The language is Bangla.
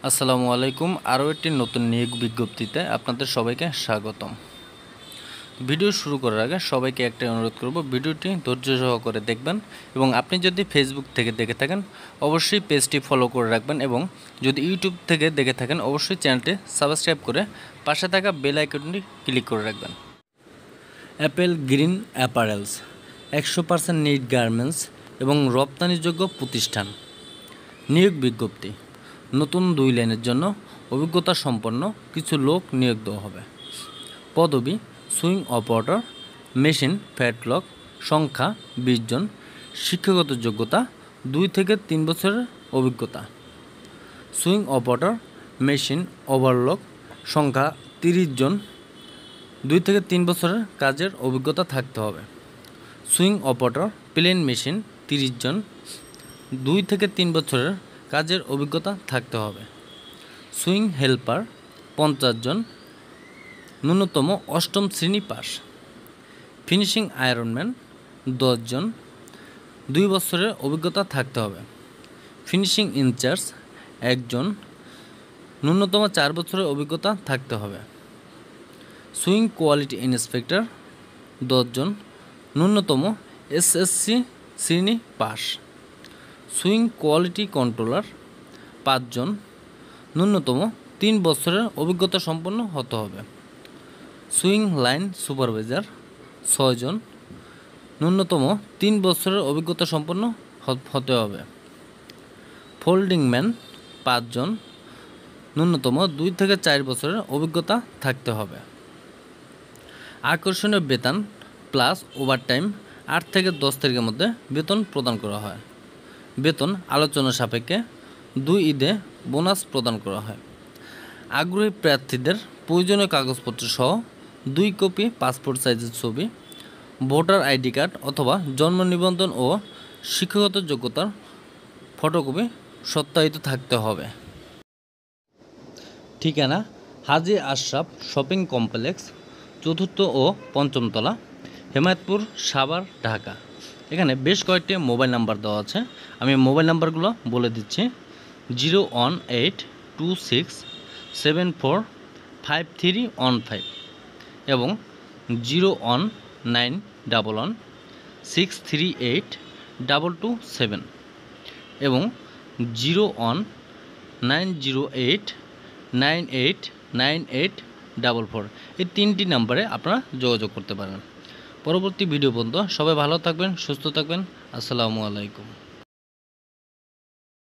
আসসালামু আলাইকুম। আরও একটি নতুন নিয়োগ বিজ্ঞপ্তিতে আপনাদের সবাইকে স্বাগতম। ভিডিও শুরু করার আগে সবাইকে একটাই অনুরোধ করব, ভিডিওটি ধৈর্য সহকারে দেখবেন এবং আপনি যদি ফেসবুক থেকে দেখে থাকেন অবশ্যই পেজটি ফলো করে রাখবেন এবং যদি ইউটিউব থেকে দেখে থাকেন অবশ্যই চ্যানেলটি সাবস্ক্রাইব করে পাশে থাকা বেল আইকনটি ক্লিক করে রাখবেন। Apple Green Apparels 100% knit garments এবং রপ্তানিযোগ্য প্রতিষ্ঠান। নিয়োগ বিজ্ঞপ্তি: নতুন 2 লাইনের জন্য অভিজ্ঞতা সম্পন্ন কিছু লোক নিয়োগ দেওয়া হবে। পদবি: সুইং অপারেটর, মেশিন ফ্যাটলক, সংখ্যা 20 জন। শিক্ষাগত যোগ্যতা 2 থেকে 3 বছরের অভিজ্ঞতা। সুইং অপারেটর, মেশিন ওভারলক, সংখ্যা 30 জন। 2 থেকে 3 বছরের কাজের অভিজ্ঞতা থাকতে হবে। সুইং অপারেটর, প্লেন মেশিন 30 জন। 2 থেকে 3 বছরের কাজের অভিজ্ঞতা থাকতে হবে। সুইং হেল্পার 50 জন, ন্যূনতম 8ম শ্রেণী পাস। ফিনিশিং আয়রনম্যান 10 জন, 2 বছরের অভিজ্ঞতা থাকতে হবে। ফিনিশিং ইনচার্জ 1 জন, ন্যূনতম 4 বছরের অভিজ্ঞতা থাকতে হবে। সুইং কোয়ালিটি ইন্সপেক্টর 10 জন, ন্যূনতম এসএসসি শ্রেণী পাস। সুইং কোয়ালিটি কন্ট্রোলার 5 জন, ন্যূনতম 3 বছরের অভিজ্ঞতা সম্পন্ন হতে হবে। সুইং লাইন সুপারভাইজার 6 জন, ন্যূনতম 3 বছরের অভিজ্ঞতা সম্পন্ন হতে হবে। ফোল্ডিং ম্যান 5 জন, ন্যূনতম 2 থেকে 4 বছরের অভিজ্ঞতা থাকতে হবে। আকর্ষণীয় বেতন প্লাস ওভারটাইম 8 থেকে 10 তারিখের মধ্যে বেতন প্রদান করা হয়। বেতন আলোচনা সাপেক্ষে 2 ঈদে বোনাস প্রদান করা হয়। আগ্রহী প্রার্থীদের প্রয়োজনীয় কাগজপত্র সহ 2 কপি পাসপোর্ট সাইজের ছবি, ভোটার আইডি কার্ড অথবা জন্ম নিবন্ধন ও শিক্ষাগত যোগ্যতার ফটোকপি সত্যায়িত থাকতে হবে। ঠিকানা: হাজী আশরাফ শপিং কমপ্লেক্স, 4র্থ ও 5ম তলা, হেমায়েতপুর, সাভার, ঢাকা। এখানে বেশ কয়েকটি মোবাইল নাম্বার দেওয়া আছে, আমি মোবাইল নাম্বারগুলো বলে দিচ্ছি। 01826745315 এবং 01911638227 এবং 01908989844। এই 3টি নাম্বারে আপনারা যোগাযোগ করতে পারেন। পরবর্তী ভিডিও পর্যন্ত সবাই ভালো থাকবেন, সুস্থ থাকবেন। আসসালামু আলাইকুম।